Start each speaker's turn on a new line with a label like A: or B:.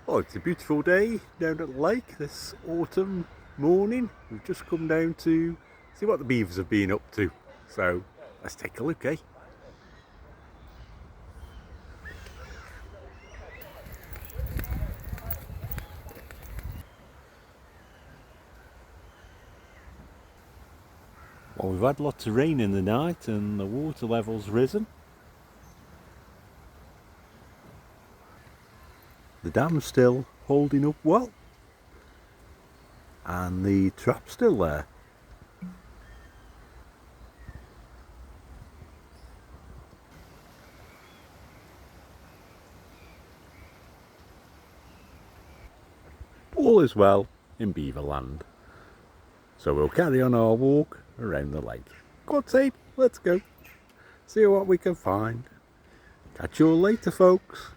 A: Oh, it's a beautiful day down at the lake this autumn morning. We've just come down to see what the beavers have been up to. So let's take a look, eh? Well, we've had lots of rain in the night and the water level's risen. The dam's still holding up well. And the trap's still there. All is well in Beaverland. So we'll carry on our walk around the lake. Go on, Sadie, let's go. See what we can find. Catch you all later, folks.